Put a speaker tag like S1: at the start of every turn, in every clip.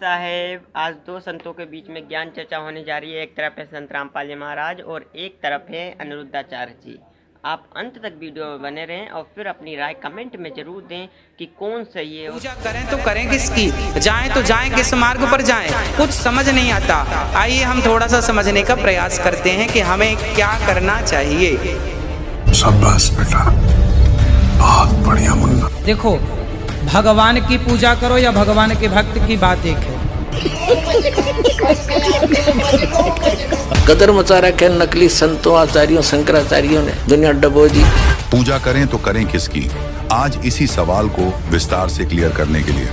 S1: साहेब, आज दो संतों के बीच में ज्ञान चर्चा होने जा रही है। एक तरफ है संत रामपाल जी महाराज और एक तरफ है अनिरुद्धाचार्य जी। आप अंत तक वीडियो में बने रहें और फिर अपनी राय कमेंट में जरूर दें कि कौन सही है।
S2: पूजा करें तो करें किसकी, जाएं तो जाएं किस मार्ग पर जाएं, कुछ समझ नहीं आता। आइए हम थोड़ा सा समझने का प्रयास करते हैं कि हमें क्या करना चाहिए।
S3: शाबाश बेटा, बहुत बढ़िया मुन्ना।
S4: देखो, भगवान की पूजा करो या भगवान के भक्त की बात एक है।
S5: कदर मचा रखे नकली संतों आचार्यों शंकराचार्यों ने, दुनिया डबो दी।
S3: पूजा करें तो करें किसकी, आज इसी सवाल को विस्तार से क्लियर करने के लिए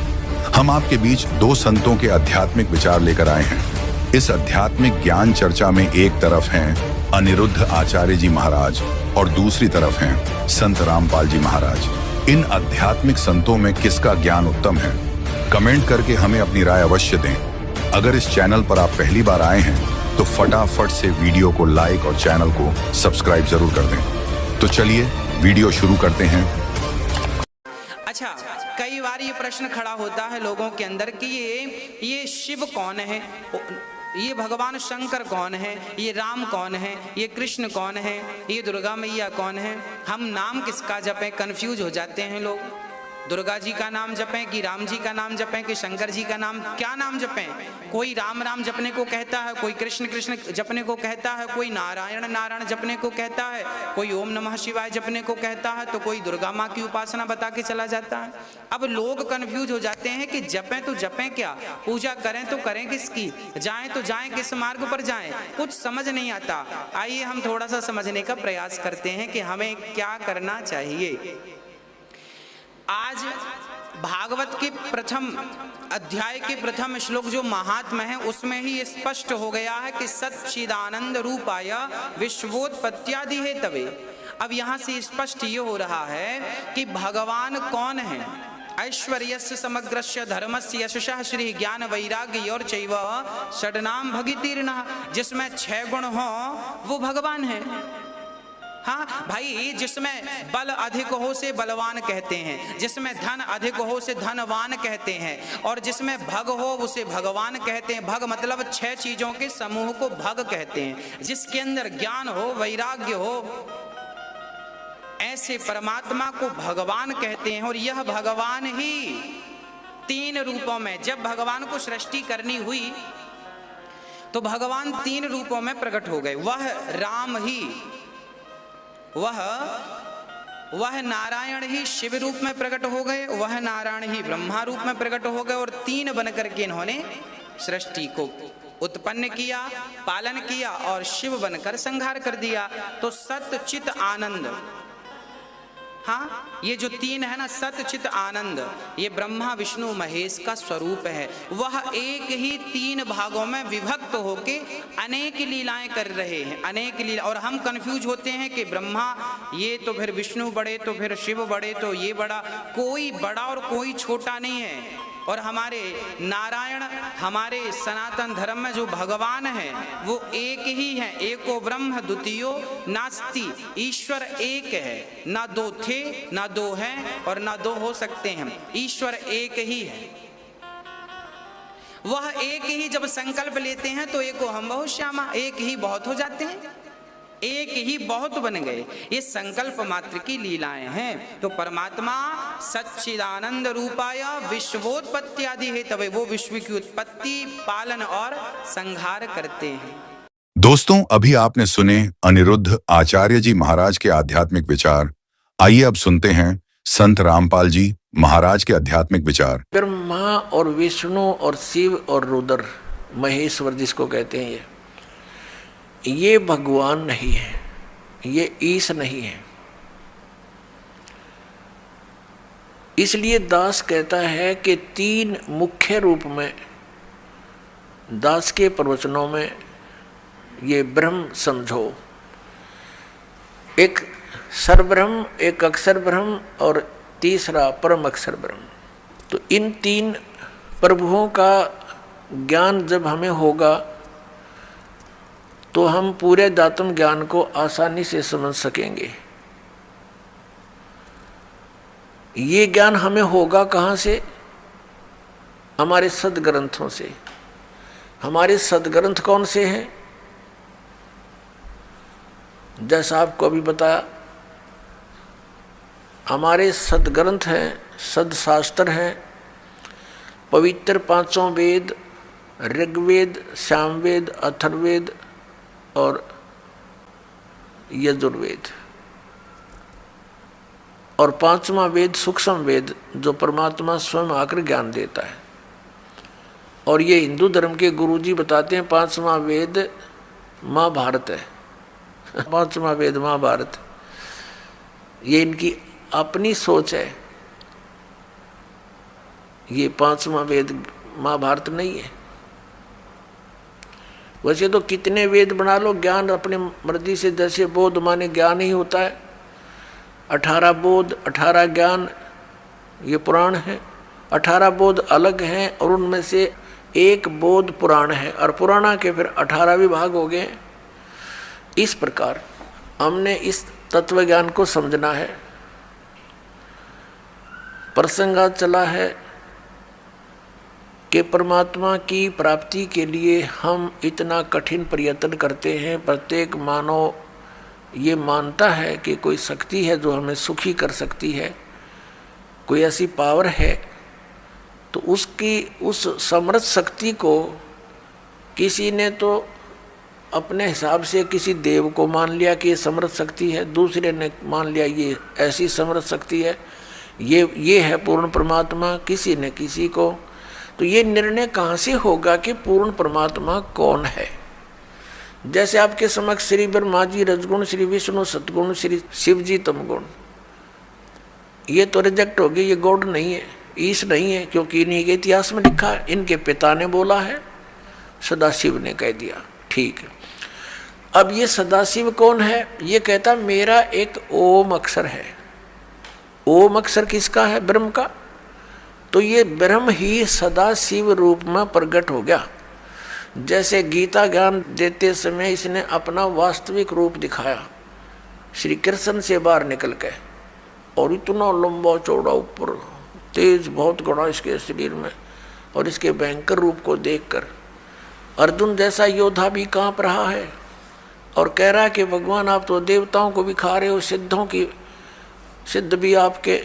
S3: हम आपके बीच दो संतों के आध्यात्मिक विचार लेकर आए हैं। इस आध्यात्मिक ज्ञान चर्चा में एक तरफ हैं अनिरुद्ध आचार्य जी महाराज और दूसरी तरफ हैं संत रामपाल जी महाराज। इन आध्यात्मिक संतों में किसका ज्ञान उत्तम है, कमेंट करके हमें अपनी राय अवश्य दें। अगर इस चैनल पर आप पहली बार आए हैं तो फटाफट से वीडियो को लाइक और चैनल को सब्सक्राइब जरूर कर दें। तो चलिए वीडियो शुरू करते हैं।
S2: अच्छा, कई बार ये प्रश्न खड़ा होता है लोगों के अंदर कि ये शिव कौन है, ये भगवान शंकर कौन है, ये राम कौन है, ये कृष्ण कौन है, ये दुर्गा मैया कौन है। हम नाम किसका जपें, कंफ्यूज हो जाते हैं लोग। दुर्गा जी का नाम जपें कि राम जी का नाम जपें कि शंकर जी का नाम, क्या नाम जपें। कोई राम राम जपने को कहता है, कोई कृष्ण कृष्ण जपने को कहता है, कोई नारायण नारायण जपने को कहता है, कोई ओम नमः शिवाय जपने को कहता है, तो कोई दुर्गा माँ की उपासना बता के चला जाता है। अब लोग कंफ्यूज हो जाते हैं कि जपें तो जपें क्या, पूजा करें तो करें किसकी, जाएं तो जाएं किस मार्ग पर जाएं, कुछ समझ नहीं आता। आइए हम थोड़ा सा समझने का प्रयास करते हैं कि हमें क्या करना चाहिए। आज भागवत के प्रथम अध्याय के प्रथम श्लोक जो महात्म्य है उसमें ही स्पष्ट हो गया है कि सच्चिदानंद रूपाय विश्वोत्पत्त्यादि हेतवे। अब यहाँ से स्पष्ट ये हो रहा है कि भगवान कौन है। ऐश्वर्यस्य समग्रस्य धर्मस्य यशः श्री ज्ञान वैराग्य और चैव षड्नाम भगितीर्णः, जिसमें 6 गुण हो वो भगवान है। हाँ भाई, जिसमें बल अधिक हो से बलवान कहते हैं, जिसमें धन अधिक हो से धनवान कहते हैं, और जिसमें भग हो उसे भगवान कहते हैं। भग मतलब 6 चीजों के समूह को भग कहते हैं। जिसके अंदर ज्ञान हो, वैराग्य हो, ऐसे परमात्मा को भगवान कहते हैं। और यह भगवान ही 3 रूपों में, जब भगवान को सृष्टि करनी हुई तो भगवान 3 रूपों में प्रकट हो गए। वह राम ही, वह नारायण ही शिव रूप में प्रकट हो गए, वह नारायण ही ब्रह्मा रूप में प्रकट हो गए, और 3 बनकर के इन्होंने सृष्टि को उत्पन्न किया, पालन किया और शिव बनकर संहार कर दिया। तो सत चित आनंद, हाँ ये जो 3 है ना, सत चित आनंद, ये ब्रह्मा विष्णु महेश का स्वरूप है। वह एक ही 3 भागों में विभक्त होके अनेक लीलाएं कर रहे हैं, अनेक लीला। और हम कंफ्यूज होते हैं कि ब्रह्मा ये तो फिर विष्णु बड़े, तो फिर शिव बड़े, तो ये बड़ा। कोई बड़ा और कोई छोटा नहीं है। और हमारे नारायण, हमारे सनातन धर्म में जो भगवान है वो एक ही है। एको ब्रह्म द्वितीयो नास्ति, ईश्वर एक है, ना 2 थे, ना 2 हैं और ना 2 हो सकते हैं। ईश्वर एक ही है। वह एक ही जब संकल्प लेते हैं तो एको हम बहुत श्यामा, एक ही बहुत हो जाते हैं, एक ही बहुत बन गए। ये संकल्प मात्र की लीलाएं हैं। तो परमात्मा सच्चिदानंद रूपाय विश्वोत्पत्त्यादि हेतवे, वो विश्व की उत्पत्ति, पालन और संहार करते हैं।
S3: दोस्तों, अभी आपने सुने अनिरुद्ध आचार्य जी महाराज के आध्यात्मिक विचार। आइए अब सुनते हैं संत रामपाल जी महाराज के आध्यात्मिक विचार।
S5: ब्रह्मा और विष्णु और शिव और रुद्र, महेश्वर जिसको कहते हैं, ये भगवान नहीं है, ये ईश नहीं है। इसलिए दास कहता है कि 3 मुख्य रूप में दास के प्रवचनों में ये ब्रह्म समझो। एक सरब्रह्म, एक अक्षर ब्रह्म और तीसरा परम अक्षर ब्रह्म। तो इन 3 प्रभुओं का ज्ञान जब हमें होगा तो हम पूरे दातम ज्ञान को आसानी से समझ सकेंगे। ये ज्ञान हमें होगा कहाँ से? हमारे सदग्रंथों से। हमारे सदग्रंथ कौन से हैं? जैसा आपको अभी बताया, हमारे सदग्रंथ हैं, सदशास्त्र हैं, पवित्र पांचों वेद, ऋग्वेद, सामवेद, अथर्ववेद और यजुर्वेद, और पांचवा वेद सूक्ष्म वेद जो परमात्मा स्वयं आकर ज्ञान देता है। और ये हिंदू धर्म के गुरुजी बताते हैं पांचवा वेद महाभारत है। पांचवा वेद महाभारत, ये इनकी अपनी सोच है। ये पांचवा वेद महाभारत नहीं है। वैसे तो कितने वेद बना लो, ज्ञान अपने मर्जी से, जैसे बोध माने ज्ञान ही होता है। 18 बोध 18 ज्ञान ये पुराण है। 18 बोध अलग हैं और उनमें से एक बोध पुराण है, और पुराणा के फिर 18 विभाग हो गए। इस प्रकार हमने इस तत्व ज्ञान को समझना है। प्रसंग चला है कि परमात्मा की प्राप्ति के लिए हम इतना कठिन प्रयत्न करते हैं। प्रत्येक मानव ये मानता है कि कोई शक्ति है जो हमें सुखी कर सकती है, कोई ऐसी पावर है, तो उसकी उस समर्थ शक्ति को किसी ने तो अपने हिसाब से किसी देव को मान लिया कि ये समर्थ शक्ति है, दूसरे ने मान लिया ये ऐसी समर्थ शक्ति है, ये है पूर्ण परमात्मा, किसी ने किसी को। तो ये निर्णय कहाँ से होगा कि पूर्ण परमात्मा कौन है? जैसे आपके समक्ष श्री ब्रह्मा जी रजगुण, श्री विष्णु सतगुण, श्री शिव जी तमगुण, ये तो रिजेक्ट हो गई, ये गॉड नहीं है, ईश नहीं है, क्योंकि इन्हीं के इतिहास में लिखा है, इनके पिता ने बोला है, सदाशिव ने कह दिया। ठीक है, अब ये सदाशिव कौन है? ये कहता मेरा एक ओम अक्षर है। ओम अक्षर किसका है? ब्रह्म का। तो ये ब्रह्म ही सदाशिव रूप में प्रकट हो गया। जैसे गीता ज्ञान देते समय इसने अपना वास्तविक रूप दिखाया श्री कृष्ण से बाहर निकल के, और इतना लंबा चौड़ा ऊपर तेज बहुत गड़ा इसके शरीर में, और इसके भयंकर रूप को देखकर अर्जुन जैसा योद्धा भी कांप रहा है और कह रहा है कि भगवान आप तो देवताओं को भी खा रहे हो, सिद्धों की सिद्ध भी आपके,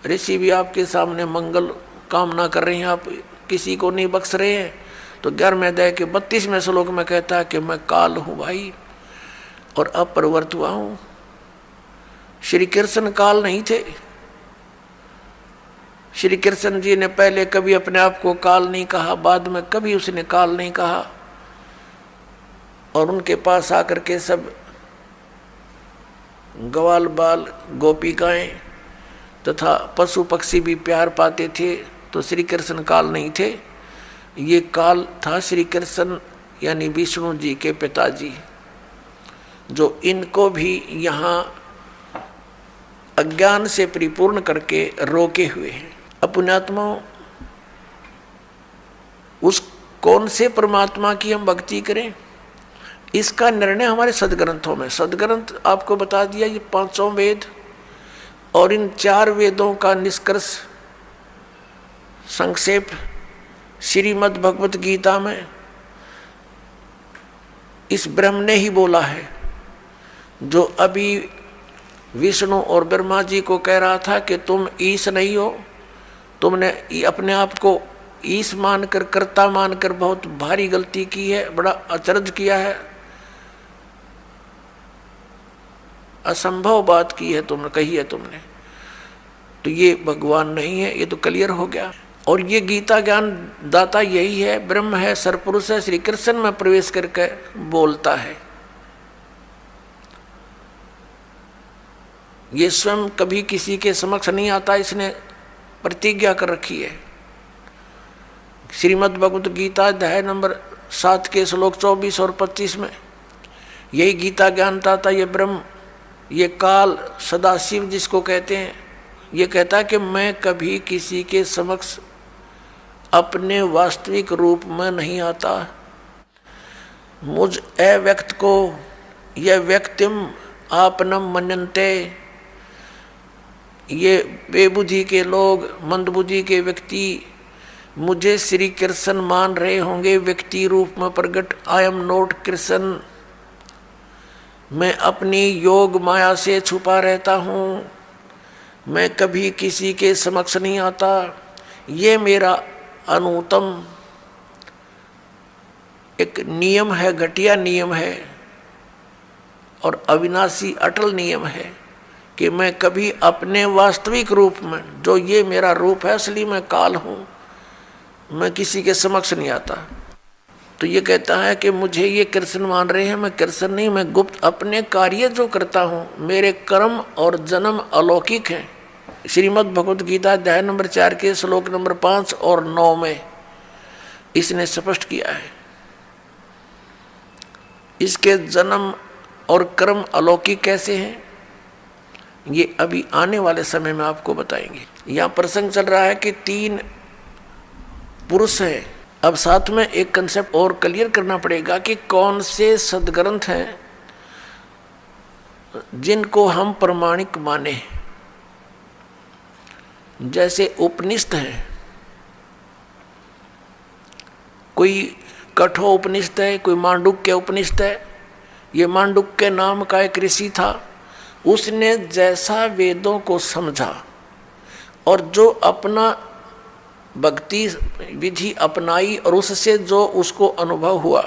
S5: ऋषि भी आपके सामने मंगल कामना कर रहे हैं, आप किसी को नहीं बख्श रहे हैं। तो 11वें अध्याय के 32वें श्लोक में कहता है कि मैं काल हूँ भाई और अपरिवर्त हुआ हूँ। श्री कृष्ण काल नहीं थे। श्री कृष्ण जी ने पहले कभी अपने आप को काल नहीं कहा, बाद में कभी उसने काल नहीं कहा, और उनके पास आकर के सब ग्वाल बाल गोपिकाएं तथा पशु पक्षी भी प्यार पाते थे। तो श्री कृष्ण काल नहीं थे, ये काल था श्री कृष्ण यानी विष्णु जी के पिताजी, जो इनको भी यहाँ अज्ञान से परिपूर्ण करके रोके हुए हैं। अपनात्मा उस कौन से परमात्मा की हम भक्ति करें, इसका निर्णय हमारे सदग्रंथों में। सदग्रंथ आपको बता दिया, ये 5 वेद, और इन 4 वेदों का निष्कर्ष संक्षेप श्रीमद् भगवत गीता में इस ब्रह्म ने ही बोला है, जो अभी विष्णु और ब्रह्मा जी को कह रहा था कि तुम ईश नहीं हो, तुमने अपने आप को ईश मानकर, कर्ता मानकर बहुत भारी गलती की है, बड़ा अचरज किया है, असंभव बात की है तुमने, कही है तुमने। तो ये भगवान नहीं है, ये तो क्लियर हो गया। और ये गीता ज्ञान दाता यही है, ब्रह्म है, सरपुरुष है, श्री कृष्ण में प्रवेश करके बोलता है। ये स्वयं कभी किसी के समक्ष नहीं आता, इसने प्रतिज्ञा कर रखी है। श्रीमद् भगवत गीता अध्याय नंबर 7 के श्लोक 24 और 25 में यही गीता ज्ञानता था। ये ब्रह्म, ये काल, सदाशिव जिसको कहते हैं, ये कहता है कि मैं कभी किसी के समक्ष अपने वास्तविक रूप में नहीं आता। मुझ अव्यक्त को यह व्यक्तिम आपनम मनन्ते, ये बेबुद्धि के लोग, मंदबुद्धि के व्यक्ति मुझे श्री कृष्ण मान रहे होंगे व्यक्ति रूप में प्रकट। I am not Krishna. मैं अपनी योग माया से छुपा रहता हूँ, मैं कभी किसी के समक्ष नहीं आता। ये मेरा अनुत्तम एक नियम है, घटिया नियम है और अविनाशी अटल नियम है कि मैं कभी अपने वास्तविक रूप में, जो ये मेरा रूप है, असली मैं काल हूँ, मैं किसी के समक्ष नहीं आता। तो ये कहता है कि मुझे ये कृष्ण मान रहे हैं, मैं कृष्ण नहीं, मैं गुप्त अपने कार्य जो करता हूँ, मेरे कर्म और जन्म अलौकिक हैं। श्रीमद् भगवद गीता अध्याय नंबर 4 के श्लोक नंबर 5 और 9 में इसने स्पष्ट किया है। इसके जन्म और कर्म अलौकिक कैसे हैं, ये अभी आने वाले समय में आपको बताएंगे। यहाँ प्रसंग चल रहा है कि 3 पुरुष हैं। अब साथ में एक कंसेप्ट और क्लियर करना पड़ेगा कि कौन से सदग्रंथ हैं जिनको हम प्रमाणिक माने। जैसे उपनिषद हैं, कोई कठोर उपनिषद है, कोई मांडुक्य उपनिषद है। ये मांडुक्य नाम का एक ऋषि था, उसने जैसा वेदों को समझा और जो अपना भक्ति विधि अपनाई और उससे जो उसको अनुभव हुआ,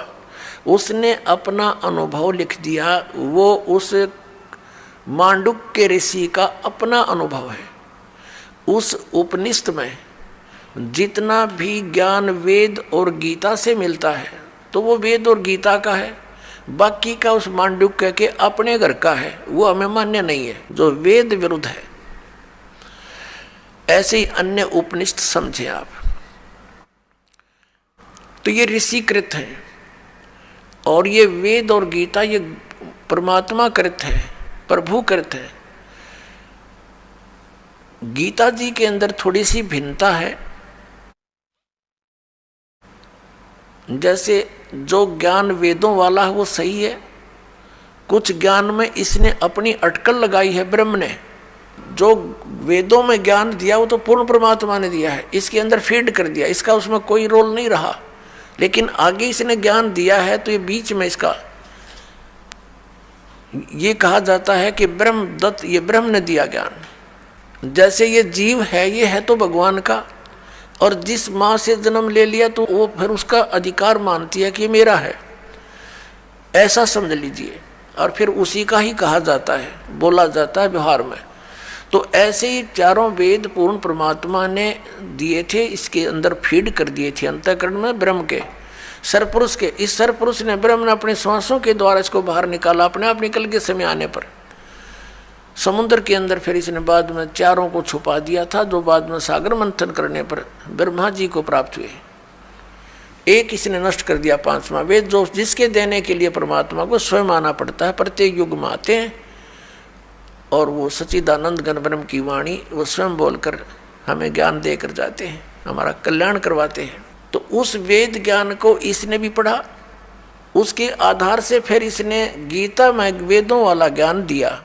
S5: उसने अपना अनुभव लिख दिया। वो उस मांडुक्य ऋषि का अपना अनुभव है। उस उपनिषद में जितना भी ज्ञान वेद और गीता से मिलता है तो वो वेद और गीता का है, बाकी का उस मांडुक्य के अपने घर का है, वो हमें मान्य नहीं है, जो वेद विरुद्ध है। ऐसे ही अन्य उपनिषद समझे आप। तो ये ऋषिकृत है और ये वेद और गीता ये परमात्मा कृत है, प्रभु कृत है। गीता जी के अंदर थोड़ी सी भिन्नता है। जैसे जो ज्ञान वेदों वाला है वो सही है, कुछ ज्ञान में इसने अपनी अटकल लगाई है। ब्रह्म ने जो वेदों में ज्ञान दिया वो तो पूर्ण परमात्मा ने दिया है, इसके अंदर फीड कर दिया, इसका उसमें कोई रोल नहीं रहा। लेकिन आगे इसने ज्ञान दिया है तो ये बीच में इसका ये कहा जाता है कि ब्रह्म दत्त, ये ब्रह्म ने दिया ज्ञान। जैसे ये जीव है, ये है तो भगवान का, और जिस माँ से जन्म ले लिया तो वो फिर उसका अधिकार मानती है कि ये मेरा है, ऐसा समझ लीजिए। और फिर उसी का ही कहा जाता है, बोला जाता है व्यवहार में। तो ऐसे ही चारों वेद पूर्ण परमात्मा ने दिए थे, इसके अंदर फीड कर दिए थे अंतःकरण में ब्रह्म के, सरपुरुष के। इस सरपुरुष ने, ब्रह्म ने अपने श्वासों के द्वारा इसको बाहर निकाला, अपने आप निकल के समय आने पर समुद्र के अंदर। फिर इसने बाद में चारों को छुपा दिया था, जो बाद में सागर मंथन करने पर ब्रह्मा जी को प्राप्त हुए। एक इसने नष्ट कर दिया, 5वां वेद, जो जिसके देने के लिए परमात्मा को स्वयं आना पड़ता है। प्रत्येक युग में आते हैं और वो सच्चिदानंद घन ब्रह्म की वाणी वो स्वयं बोलकर हमें ज्ञान देकर जाते हैं, हमारा कल्याण करवाते हैं। तो उस वेद ज्ञान को इसने भी पढ़ा, उसके आधार से फिर इसने गीता में वेदों वाला ज्ञान दिया।